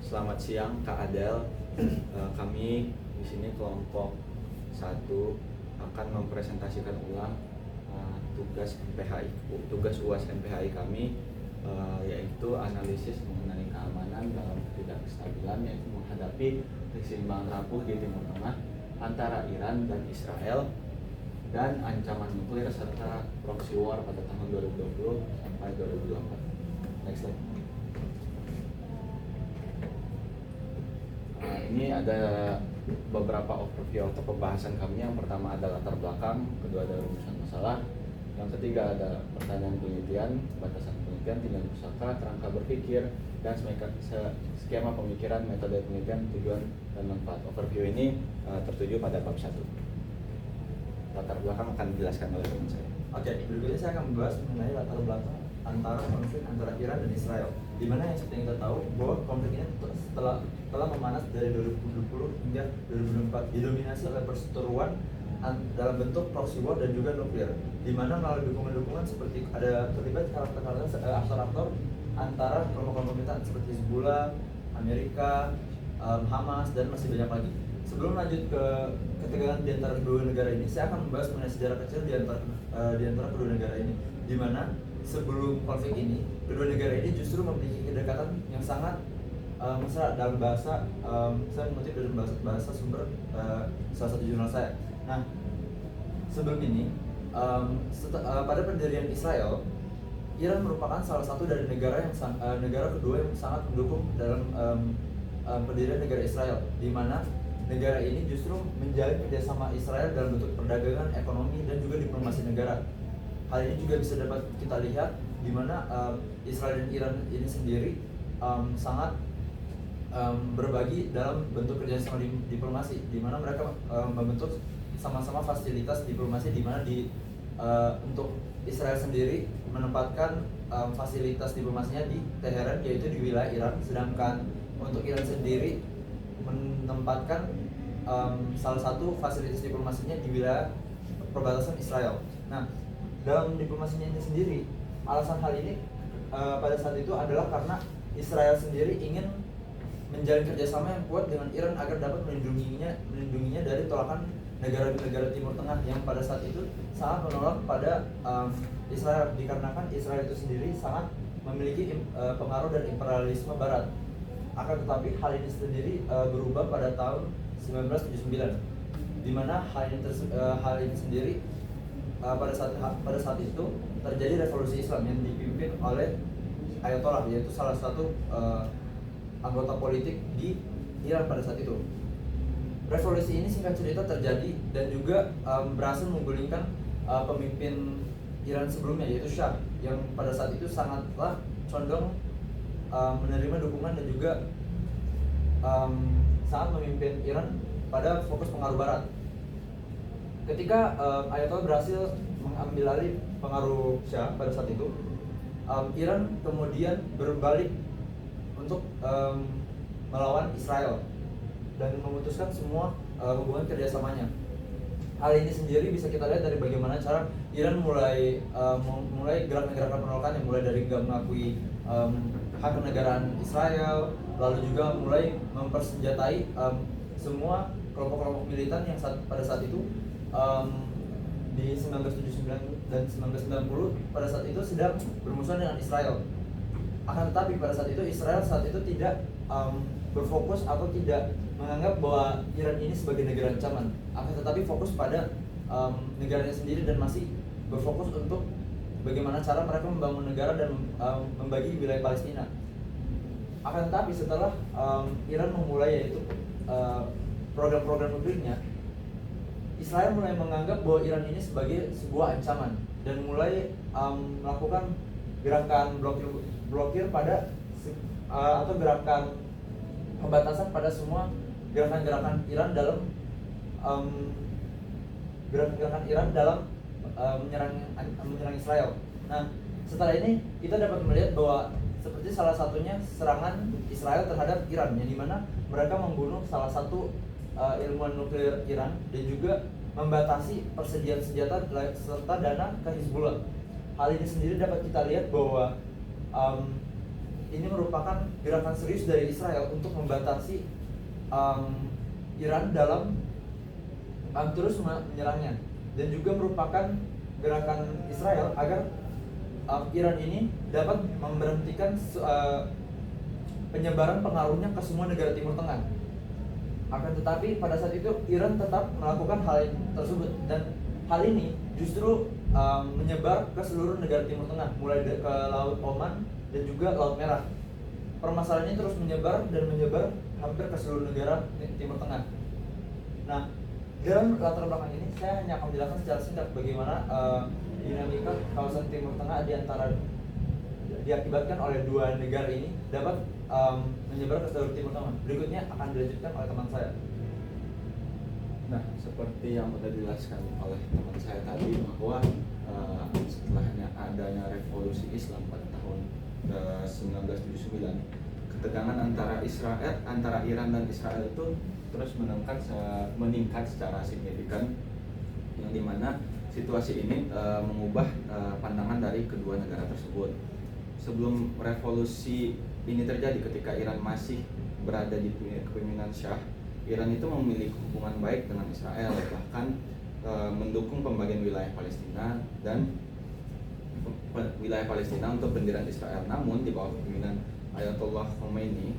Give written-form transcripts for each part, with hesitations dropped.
Selamat siang Kak Adel. Kami di sini kelompok 1 akan mempresentasikan ulang tugas UAS MPHI kami, yaitu analisis mengenai keamanan dalam ketidakstabilan, yaitu menghadapi keseimbangan rapuh di Timur Tengah antara Iran dan Israel dan ancaman nuklir serta proxy war pada tahun 2020 sampai 2024. Next slide. Ini ada beberapa overview atau pembahasan kami. Yang pertama ada latar belakang, kedua ada rumusan masalah, yang ketiga ada pertanyaan penelitian, batasan penelitian, tindak pusaka, kerangka berpikir, dan skema pemikiran, metode penelitian, tujuan, dan manfaat. Overview ini tertuju pada bab 1. Latar belakang akan dijelaskan oleh teman saya. Oke, berikutnya saya akan membahas mengenai latar belakang antara konflik antara Iran dan Israel. Di mana yang seperti kita tahu bahwa konflik ini telah memanas dari 2020 hingga 2024, didominasi oleh perseteruan dalam bentuk proxy war dan juga nuklir, di mana melalui dukungan-dukungan seperti ada terlibat aktor-aktor antara kelompok-kelompok pemerintahan seperti Hezbollah, Amerika, Hamas, dan masih banyak lagi. Sebelum lanjut ke ketegangan di antara kedua negara ini, saya akan membahas mengenai sejarah kecil di antara kedua negara ini, di mana sebelum konflik ini, kedua negara ini justru memiliki kedekatan yang sangat mesra. Dalam bahasa, saya mengutip dari bahasa sumber salah satu jurnal saya. Nah, sebelum ini, pada pendirian Israel, Iran merupakan salah satu dari negara kedua yang sangat mendukung dalam pendirian negara Israel, di mana negara ini justru menjalin kerjasama Israel dalam bentuk perdagangan, ekonomi, dan juga diplomasi negara. Hal ini juga bisa dapat kita lihat di mana Israel dan Iran ini sendiri sangat berbagi dalam bentuk kerjasama diplomasi, di mana mereka membentuk sama-sama fasilitas diplomasi, di mana untuk Israel sendiri menempatkan fasilitas diplomasinya di Teheran, yaitu di wilayah Iran, sedangkan untuk Iran sendiri menempatkan salah satu fasilitas diplomasinya di wilayah perbatasan Israel. Nah, dalam diplomasinya ini sendiri, alasan hal ini pada saat itu adalah karena Israel sendiri ingin menjalin kerjasama yang kuat dengan Iran agar dapat melindunginya dari tolakan negara-negara Timur Tengah yang pada saat itu sangat menolak pada Israel, dikarenakan Israel itu sendiri sangat memiliki pengaruh dan imperialisme Barat. Akan tetapi hal ini sendiri berubah pada tahun 1979, di mana hal ini sendiri pada saat itu terjadi revolusi Islam yang dipimpin oleh Ayatollah, yaitu salah satu anggota politik di Iran pada saat itu. Revolusi ini singkat cerita terjadi dan juga berhasil menggulingkan pemimpin Iran sebelumnya, yaitu Shah, yang pada saat itu sangatlah condong menerima dukungan dan juga sangat memimpin Iran pada fokus pengaruh Barat. Ketika Ayatollah berhasil mengambil alih pengaruh Shah pada saat itu, Iran kemudian berbalik untuk melawan Israel dan memutuskan semua hubungan kerjasamanya. Hal ini sendiri bisa kita lihat dari bagaimana cara Iran mulai gerakan-gerakan penolakan yang mulai dari nggak mengakui hak kenegaraan Israel, lalu juga mulai mempersenjatai semua kelompok-kelompok militan yang pada saat itu di 1979 dan 1990 pada saat itu sedang bermusuhan dengan Israel. Akan tetapi pada saat itu Israel tidak berfokus atau tidak menganggap bahwa Iran ini sebagai negara ancaman, akan tetapi fokus pada negaranya sendiri dan masih berfokus untuk bagaimana cara mereka membangun negara dan membagi wilayah Palestina. Akan tetapi setelah Iran memulai yaitu program-program nuklirnya, Israel mulai menganggap bahwa Iran ini sebagai sebuah ancaman dan mulai melakukan gerakan blokir pada atau gerakan pembatasan pada semua gerakan-gerakan Iran dalam menyerang Israel. Nah, setelah ini kita dapat melihat bahwa seperti salah satunya serangan Israel terhadap Iran, yang dimana mereka membunuh salah satu ilmuwan nuklir Iran dan juga membatasi persediaan senjata serta dana ke Hezbollah. Hal ini sendiri dapat kita lihat bahwa ini merupakan gerakan serius dari Israel untuk membatasi Iran dalam terus menyerangnya, dan juga merupakan gerakan Israel agar Iran ini dapat memberhentikan penyebaran pengaruhnya ke semua negara Timur Tengah. Akan tetapi pada saat itu Iran tetap melakukan hal tersebut, dan hal ini justru menyebar ke seluruh negara Timur Tengah, mulai ke Laut Oman dan juga Laut Merah. Permasalahannya terus menyebar hampir ke seluruh negara Timur Tengah. Nah, dalam latar belakang ini saya hanya akan menjelaskan secara singkat bagaimana dinamika kawasan Timur Tengah diakibatkan oleh dua negara ini dapat menyebar ke seluruh Timur Tengah. Berikutnya akan dilanjutkan oleh teman saya. Nah, seperti yang sudah dijelaskan oleh teman saya tadi, bahwa setelahnya adanya revolusi Islam pada tahun 1979, ketegangan antara Iran dan Israel itu terus meningkat secara signifikan, yang dimana situasi ini mengubah pandangan dari kedua negara tersebut. Sebelum revolusi ini terjadi, ketika Iran masih berada di kepemimpinan Syah, Iran itu memiliki hubungan baik dengan Israel, bahkan mendukung pembagian wilayah Palestina dan wilayah Palestina untuk pendirian Israel. Namun di bawah kepemimpinan Ayatollah Khomeini,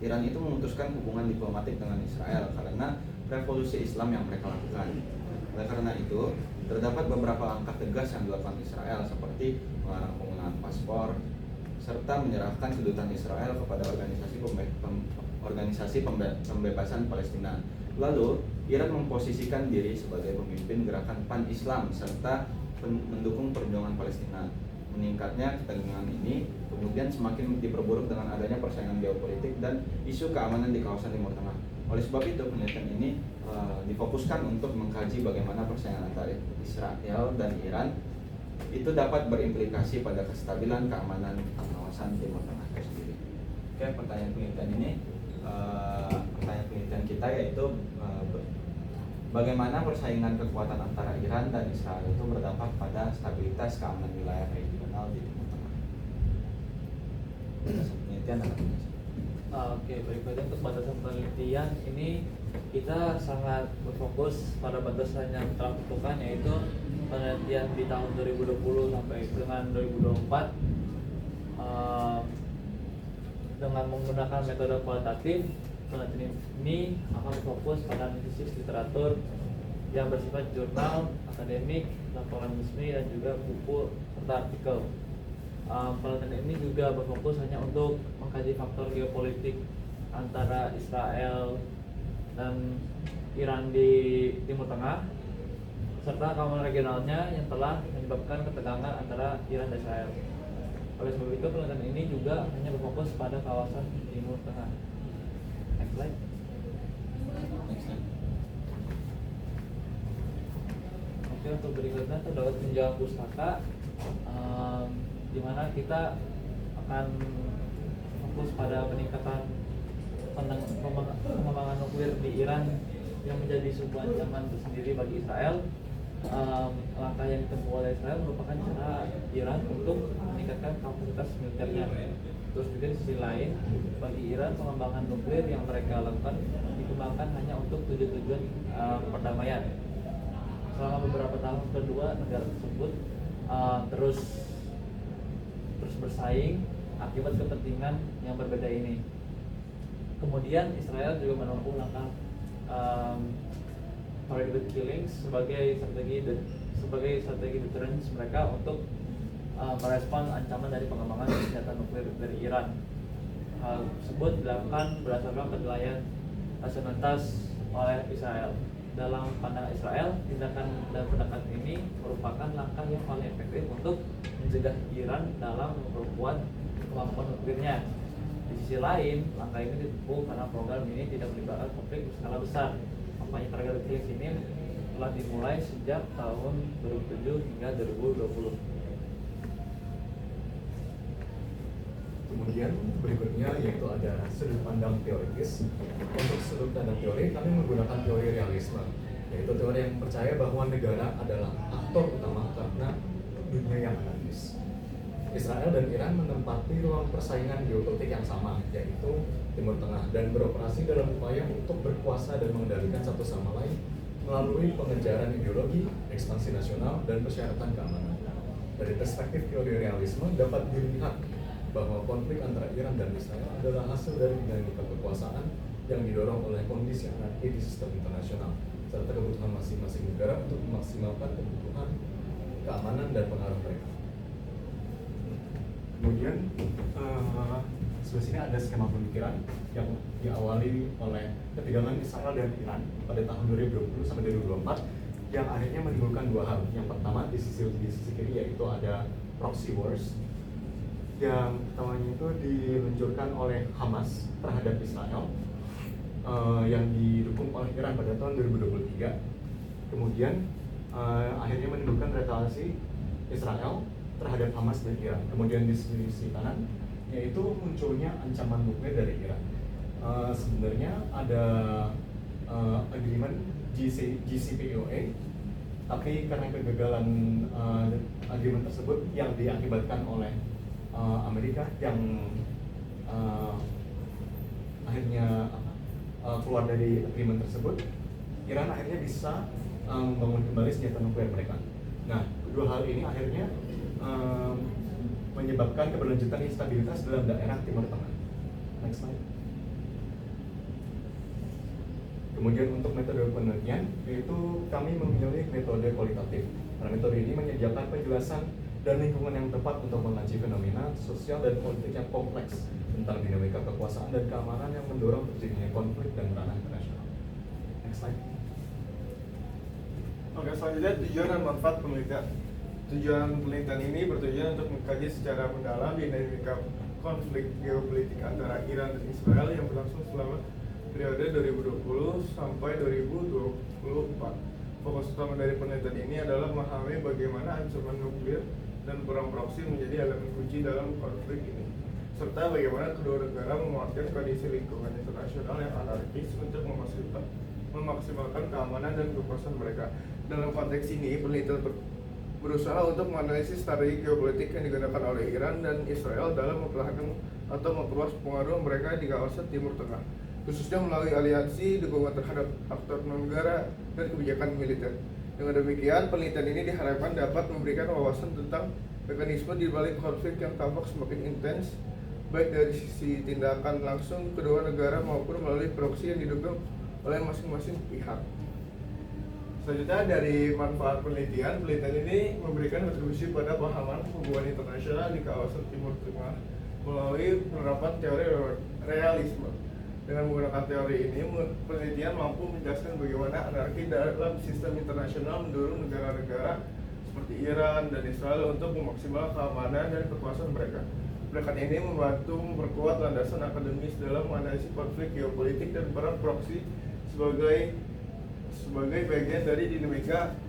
Iran itu memutuskan hubungan diplomatik dengan Israel karena revolusi Islam yang mereka lakukan. Oleh karena itu, terdapat beberapa langkah tegas yang dilakukan Israel, seperti melarang penggunaan paspor serta menyerahkan kedutaan Israel kepada organisasi pembebasan Palestina. Lalu, Iran memposisikan diri sebagai pemimpin gerakan pan-Islam serta mendukung perjuangan Palestina. Meningkatnya ketegangan ini kemudian semakin diperburuk dengan adanya persaingan geopolitik dan isu keamanan di kawasan Timur Tengah. Oleh sebab itu, penelitian ini difokuskan untuk mengkaji bagaimana persaingan antara Israel dan Iran itu dapat berimplikasi pada kestabilan keamanan kawasan Timur Tengah itu sendiri. Oke, pertanyaan penelitian kita yaitu bagaimana persaingan kekuatan antara Iran dan Israel itu berdampak pada stabilitas keamanan wilayah regional di Timur Tengah. Penelitian akan Oke, berikutnya untuk batasan penelitian ini kita sangat berfokus pada batasan yang telah ditentukan, yaitu penelitian di tahun 2020 sampai dengan 2024 dengan menggunakan metode kualitatif. Penelitian ini akan berfokus pada analisis literatur yang bersifat jurnal, akademik, laporan resmi, dan juga buku serta artikel. Penelitian ini juga berfokus hanya untuk mengkaji faktor geopolitik antara Israel dan Iran di Timur Tengah serta keamanan regionalnya yang telah menyebabkan ketegangan antara Iran dan Israel. Oleh sebab itu, penelitian ini juga hanya berfokus pada kawasan Timur Tengah. Next slide. Oke, untuk berikutnya terdapat penjualan pustaka, di mana kita akan fokus pada peningkatan pengembangan nuklir di Iran yang menjadi sebuah ancaman tersendiri bagi Israel. Langkah yang ditempuh oleh Israel merupakan cara Iran untuk meningkatkan kapasitas militernya. Terus juga di sisi lain, bagi Iran pengembangan nuklir yang mereka lakukan dikembangkan hanya untuk tujuan perdamaian. Selama beberapa tahun kedua, negara tersebut terus bersaing akibat kepentingan yang berbeda ini. Kemudian Israel juga menempuh langkah targeted killings sebagai strategi deterrence mereka untuk merespon ancaman dari pengembangan senjata nuklir dari Iran. Hal tersebut dilakukan berdasarkan penilaian rasionalitas oleh Israel. Dalam pandangan Israel, tindakan dan pendekatan ini merupakan langkah yang paling efektif untuk mencegah Iran dalam memperkuat kemampuan nuklirnya. Di sisi lain, langkah ini ditempuh karena program ini tidak melibatkan konflik berskala besar. Kampanye targeted killings ini telah dimulai sejak tahun 2007 hingga 2020. Kemudian berikutnya yaitu ada sudut pandang teoritis. Untuk sudut pandang teori, kami menggunakan teori realisme, yaitu teori yang percaya bahwa negara adalah aktor utama karena dunia yang anarkis. Israel dan Iran menempati ruang persaingan geopolitik yang sama, yaitu Timur Tengah, dan beroperasi dalam upaya untuk berkuasa dan mengendalikan satu sama lain melalui pengejaran ideologi, ekspansi nasional, dan persyaratan keamanan. Dari perspektif teori realisme dapat dilihat bahwa konflik antara Iran dan Israel adalah hasil dari dinamika kekuasaan yang didorong oleh kondisi anarki di sistem internasional, serta kebutuhan masing-masing negara untuk memaksimalkan kebutuhan, keamanan, dan pengaruh mereka. Kemudian sebelah sini ada skema pemikiran yang diawali oleh ketegangan Israel dan Iran pada tahun 2020 sampai 2024 yang akhirnya menimbulkan dua hal. Yang pertama di sisi kiri yaitu ada proxy wars. Yang pertamanya itu diluncurkan oleh Hamas terhadap Israel yang didukung oleh Iran pada tahun 2023. Kemudian akhirnya menimbulkan retaliasi Israel terhadap Hamas dan Iran. Kemudian di sisi kanan yaitu munculnya ancaman nuklir dari Iran. Sebenarnya ada agreement JCPOA, tapi karena kegagalan agreement tersebut yang diakibatkan oleh Amerika yang akhirnya keluar dari agreement tersebut, Iran akhirnya bisa membangun kembali senjata nuklir mereka. Nah, kedua hal ini akhirnya menyebabkan keberlanjutan instabilitas dalam daerah Timur Tengah. Next slide. Kemudian untuk metode penelitian, yaitu kami memilih metode kualitatif. Nah, metode ini menyediakan penjelasan dan lingkungan yang tepat untuk mengaji fenomena sosial dan politik yang kompleks tentang dinamika kekuasaan dan keamanan yang mendorong terjadinya konflik dan ranah internasional. Next slide. Oke, selanjutnya tujuan dan manfaat penelitian. Tujuan penelitian ini bertujuan untuk mengkaji secara mendalam dinamika konflik geopolitik antara Iran dan Israel yang berlangsung selama periode 2020 sampai 2024. Fokus utama dari penelitian ini adalah memahami bagaimana ancaman nuklir dan perang proksi menjadi elemen kunci dalam konflik ini, serta bagaimana kedua negara memanfaatkan kondisi lingkungan internasional yang anarkis untuk memaksimalkan keamanan dan kekuasaan mereka. Dalam konteks ini, penelitian berusaha untuk menganalisis strategi geopolitik yang digunakan oleh Iran dan Israel dalam mempertahankan atau memperluas pengaruh mereka di kawasan Timur Tengah, khususnya melalui aliansi, dukungan terhadap aktor non-negara, dan kebijakan militer. Dengan demikian, penelitian ini diharapkan dapat memberikan wawasan tentang mekanisme di balik konflik yang tampak semakin intens, baik dari sisi tindakan langsung kedua negara maupun melalui proksi yang didukung oleh masing-masing pihak. Selanjutnya dari manfaat penelitian ini memberikan kontribusi pada pemahaman hubungan internasional di kawasan Timur Tengah melalui penerapan teori realisme. Dengan menggunakan teori ini, penelitian mampu menjelaskan bagaimana anarki dalam sistem internasional mendorong negara-negara seperti Iran dan Israel untuk memaksimalkan keamanan dan kekuasaan mereka. Pendekatan ini membantu memperkuat landasan akademis dalam menganalisis konflik geopolitik dan perang proksi sebagai bagian dari dinamika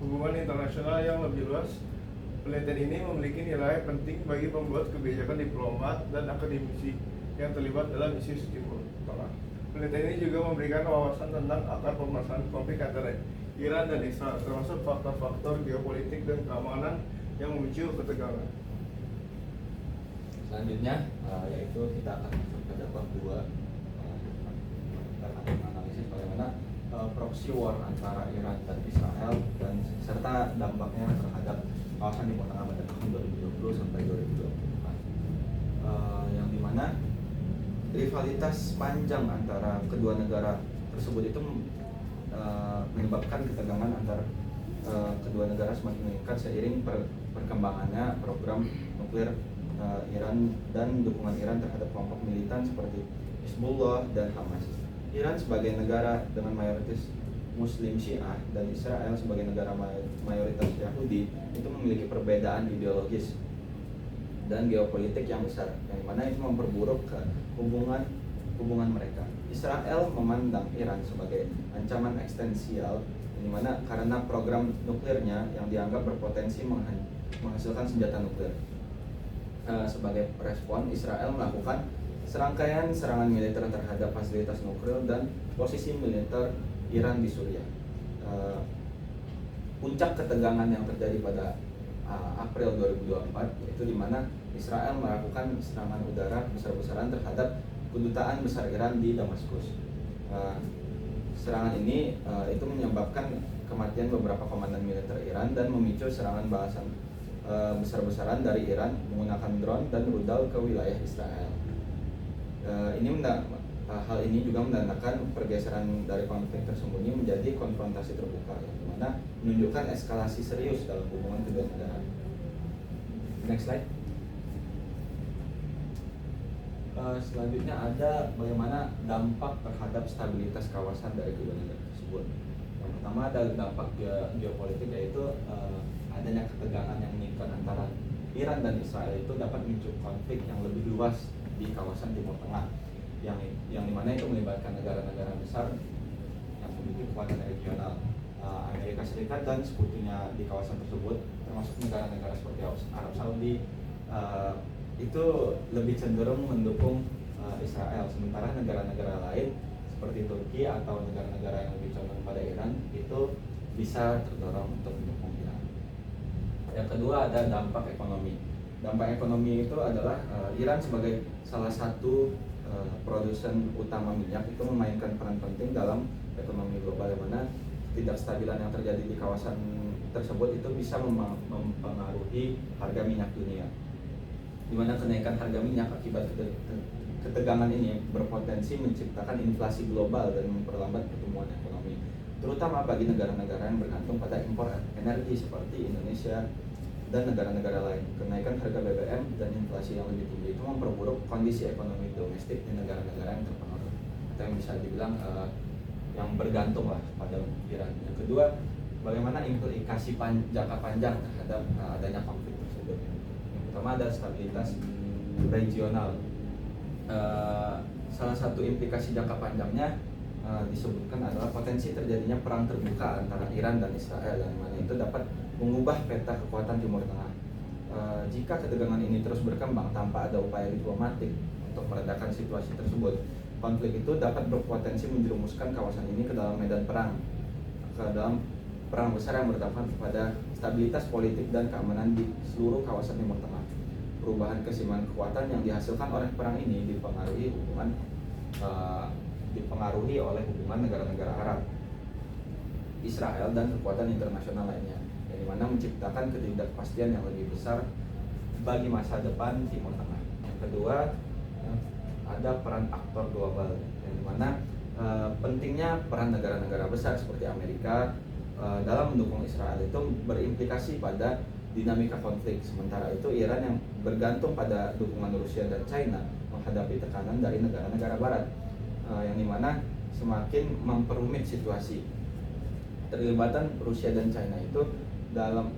hubungan internasional yang lebih luas. Penelitian ini memiliki nilai penting bagi pembuat kebijakan diplomat dan akademisi yang terlibat dalam isu Timur Tengah. Penelitian ini juga memberikan wawasan tentang akar permasalahan konflik antara Iran dan Israel, termasuk faktor-faktor geopolitik dan keamanan yang memicu ketegangan. Selanjutnya yaitu kita akan masuk pada bab 2. Kita akan menganalisis bagaimana proxy war antara Iran dan Israel dan serta dampaknya terhadap kawasan Timur Tengah pada tahun 2020 sampai 2024. Yang dimana rivalitas panjang antara kedua negara tersebut itu menyebabkan ketegangan antara kedua negara semakin meningkat seiring perkembangannya program nuklir Iran dan dukungan Iran terhadap kelompok militan seperti Hizbullah dan Hamas. Iran sebagai negara dengan mayoritas Muslim Syiah dan Israel sebagai negara mayoritas Yahudi itu memiliki perbedaan ideologis dan geopolitik yang besar, yang mana itu memperburuk ke hubungan mereka. Israel memandang Iran sebagai ancaman eksistensial, di mana karena program nuklirnya yang dianggap berpotensi menghasilkan senjata nuklir. Sebagai respon, Israel melakukan serangkaian serangan militer terhadap fasilitas nuklir dan posisi militer Iran di Suriah. Puncak ketegangan yang terjadi pada April 2024, yaitu di mana Israel melakukan serangan udara besar-besaran terhadap kedutaan besar Iran di Damaskus. Serangan ini itu menyebabkan kematian beberapa komandan militer Iran dan memicu serangan balasan besar-besaran dari Iran menggunakan drone dan rudal ke wilayah Israel. Hal ini juga menandakan pergeseran dari konflik tersembunyi menjadi konfrontasi terbuka, yang dimana menunjukkan eskalasi serius dalam hubungan kedua negara. Next slide. Selanjutnya ada bagaimana dampak terhadap stabilitas kawasan dari kedua negara tersebut. Yang pertama ada dampak geopolitik, yaitu adanya ketegangan yang meningkat antara Iran dan Israel itu dapat memicu konflik yang lebih luas di kawasan Timur Tengah, yang dimana itu melibatkan negara-negara besar yang memiliki kekuatan regional. Amerika Serikat dan sekutunya di kawasan tersebut, termasuk negara-negara seperti Arab Saudi, itu lebih cenderung mendukung Israel, sementara negara-negara lain seperti Turki atau negara-negara yang lebih condong pada Iran itu bisa terdorong untuk mendukung Iran. Yang kedua ada dampak ekonomi. Dampak ekonomi itu adalah Iran sebagai salah satu produsen utama minyak itu memainkan peran penting dalam ekonomi global, yang mana ketidakstabilan yang terjadi di kawasan tersebut itu bisa mempengaruhi harga minyak dunia, di mana kenaikan harga minyak akibat ketegangan ini berpotensi menciptakan inflasi global dan memperlambat pertumbuhan ekonomi, terutama bagi negara-negara yang bergantung pada impor energi seperti Indonesia dan negara-negara lain. Kenaikan harga BBM dan inflasi yang lebih tinggi itu memperburuk kondisi ekonomi domestik di negara-negara yang terpengaruh, atau yang bisa dibilang yang bergantung lah pada Iran. Yang kedua, bagaimana implikasi jangka panjang terhadap adanya konflik tersebut. Yang pertama ada stabilitas regional. Salah satu implikasi jangka panjangnya disebutkan adalah potensi terjadinya perang terbuka antara Iran dan Israel, yang mana itu dapat mengubah peta kekuatan Timur Tengah. Jika ketegangan ini terus berkembang tanpa ada upaya diplomatik untuk meredakan situasi tersebut, konflik itu dapat berpotensi menjerumuskan kawasan ini ke dalam medan perang, ke dalam perang besar yang berdampak pada stabilitas politik dan keamanan di seluruh kawasan Timur Tengah. Perubahan keseimbangan kekuatan yang dihasilkan oleh perang ini dipengaruhi oleh hubungan negara-negara Arab, Israel, dan kekuatan internasional lainnya, yang dimana menciptakan ketidakpastian yang lebih besar bagi masa depan Timur Tengah. Yang kedua, ada peran aktor global, yang dimana pentingnya peran negara-negara besar seperti Amerika dalam mendukung Israel itu berimplikasi pada dinamika konflik. Sementara itu Iran yang bergantung pada dukungan Rusia dan China menghadapi tekanan dari negara-negara Barat, yang dimana semakin memperumit situasi. Terlibatan Rusia dan China itu dalam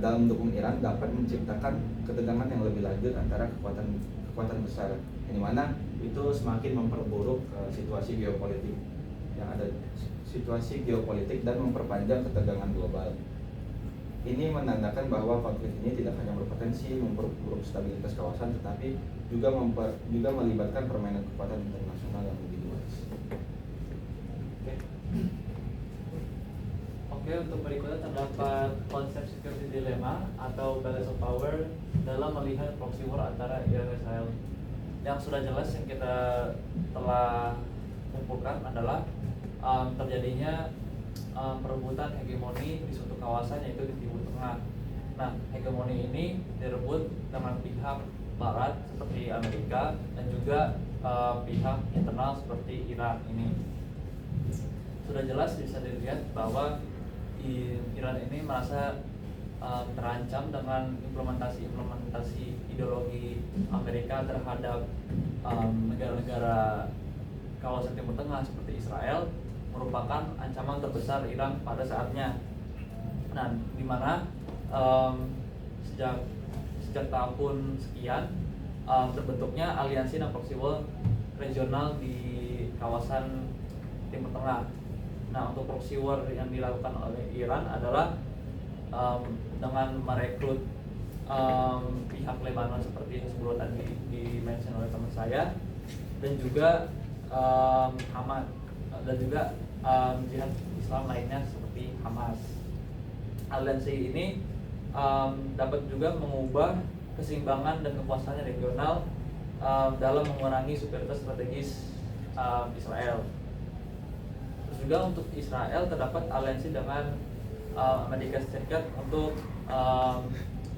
mendukung Iran dapat menciptakan ketegangan yang lebih lanjut antara kekuatan besar, yang dimana itu semakin memperburuk situasi geopolitik dan memperpanjang ketegangan global. Ini menandakan bahwa konflik ini tidak hanya berpotensi memperburuk stabilitas kawasan, tetapi juga melibatkan permainan kekuatan internasional yang lebih luas. Oke, untuk berikutnya terdapat konsep security dilemma atau balance of power dalam melihat proxy war antara Iran dan Israel. Yang sudah jelas yang kita telah kumpulkan adalah terjadinya perebutan hegemoni di suatu kawasan, yaitu di Timur Tengah. Nah, hegemoni ini direbut dengan pihak Barat seperti Amerika dan juga pihak internal seperti Iran ini. Sudah jelas bisa dilihat bahwa Iran ini merasa terancam dengan implementasi ideologi Amerika terhadap negara-negara kawasan Timur Tengah seperti Israel, merupakan ancaman terbesar Iran pada saatnya. Nah, di mana sejak tahun sekian terbentuknya aliansi dan proxy war regional di kawasan Timur Tengah. Nah, untuk proxy war yang dilakukan oleh Iran adalah dengan merekrut pihak Lebanon seperti yang sebelum tadi di-mention oleh teman saya, dan juga Hamas, dan juga jihad Islam lainnya seperti Hamas. Aliansi ini dapat juga mengubah keseimbangan dan kekuasaan regional dalam mengurangi superioritas strategis Israel. Terus juga untuk Israel terdapat aliansi dengan Amerika Serikat untuk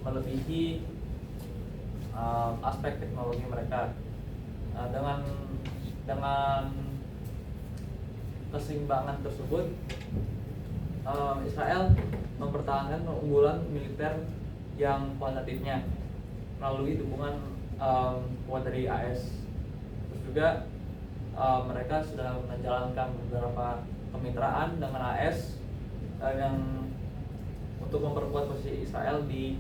melebihi aspek teknologi mereka. Dengan keseimbangan tersebut, Israel mempertahankan keunggulan militer yang kualitatifnya melalui dukungan kuat dari AS. Terus juga mereka sudah menjalankan beberapa kemitraan dengan AS yang untuk memperkuat posisi Israel di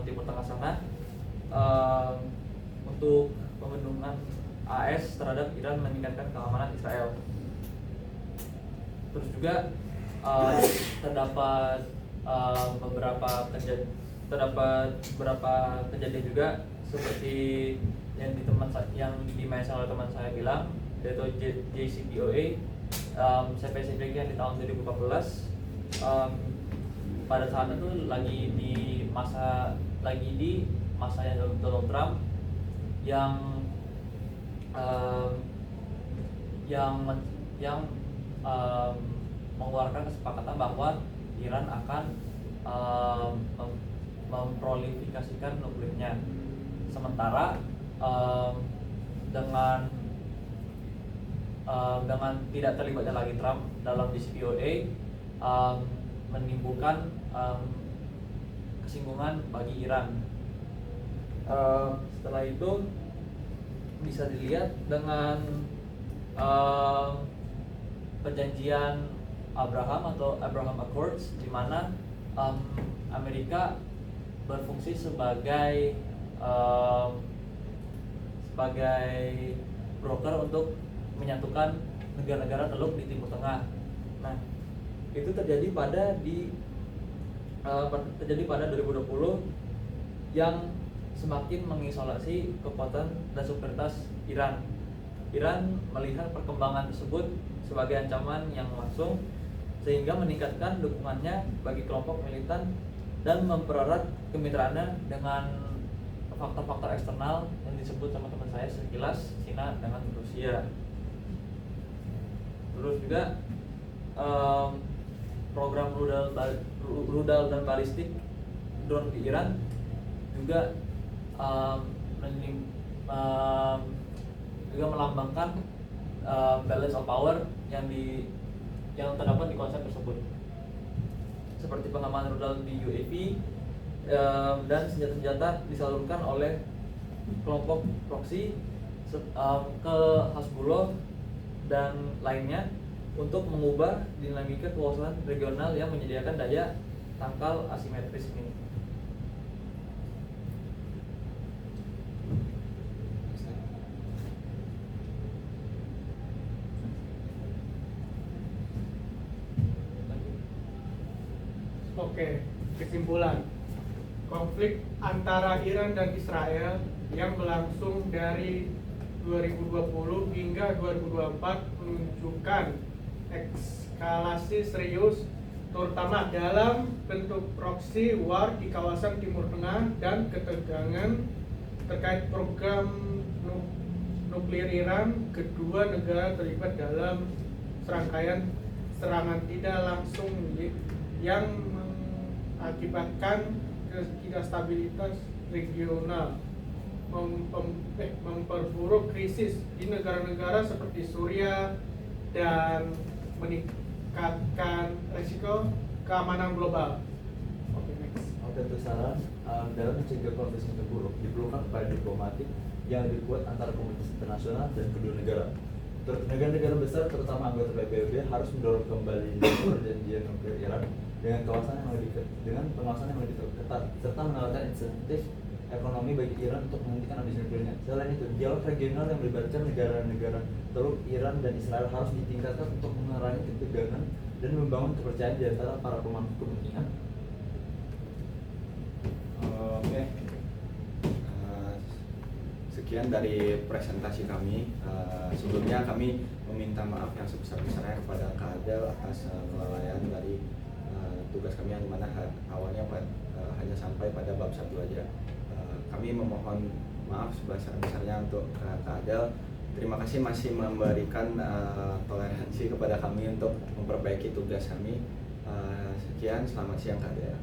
Timur Tengah sana, untuk pembendungan AS terhadap Iran meningkatkan keamanan Israel. Terus juga terdapat beberapa kejadian juga seperti yang dimention oleh teman saya bilang, yaitu JCPOA, spesifiknya di tahun 2014. Pada saat itu lagi di masanya Donald Trump yang mengeluarkan kesepakatan bahwa Iran akan memprolifikasikan nuklirnya. Sementara dengan tidak terlibatnya lagi Trump dalam JCPOA menimbulkan kesinggungan bagi Iran. Setelah itu bisa dilihat dengan perjanjian Abraham atau Abraham Accords, di mana Amerika berfungsi sebagai broker untuk menyatukan negara-negara Teluk di Timur Tengah. Nah, itu terjadi pada 2020 yang semakin mengisolasi kekuatan dan superioritas Iran. Iran melihat perkembangan tersebut sebagai ancaman yang langsung, sehingga meningkatkan dukungannya bagi kelompok militan dan mempererat kemitraannya dengan faktor-faktor eksternal yang disebut sama teman saya sekilas Cina dengan Rusia. Terus juga program rudal dan balistik drone di Iran juga juga melambangkan balance of power yang terdapat di konsep tersebut, seperti pengaman rudal di UAV dan senjata-senjata disalurkan oleh kelompok proksi ke Hezbollah dan lainnya untuk mengubah dinamika kekuasaan regional yang menyediakan daya tangkal asimetris ini. Oke, kesimpulan. Konflik antara Iran dan Israel yang berlangsung dari 2020 hingga 2024 menunjukkan eskalasi serius, terutama dalam bentuk proxy war di kawasan Timur Tengah dan ketegangan terkait program nuklir Iran. Kedua negara terlibat dalam serangkaian serangan tidak langsung yang mengakibatkan ketidakstabilitas regional, memperburuk krisis di negara-negara seperti Suriah dan meningkatkan risiko keamanan global. Oke, next. Untuk saran dalam mencegah konflik yang terburuk diperlukan upaya diplomatik yang lebih kuat antara komunitas internasional dan kedua negara. Negara-negara besar terutama anggota PBB harus mendorong kembali perjanjian nuklir Iran dengan pengawasan yang lebih ketat serta menawarkan insentif ekonomi bagi Iran untuk menghentikan ambisi nuklirnya. Selain itu, dialog regional yang melibatkan negara-negara Teluk Iran dan Israel harus ditingkatkan untuk mengurangi ketegangan dan membangun kepercayaan di antara para pemangku kepentingan. Oke. Sekian dari presentasi kami. Sebelumnya kami meminta maaf yang sebesar-besarnya kepada Kak Adel atas kelalaian dari tugas kami yang dimana awalnya hanya sampai pada bab 1 aja. Kami memohon maaf sebesar-besarnya untuk Kak Adel. Terima kasih masih memberikan toleransi kepada kami untuk memperbaiki tugas kami. Sekian, selamat siang Kak Adel.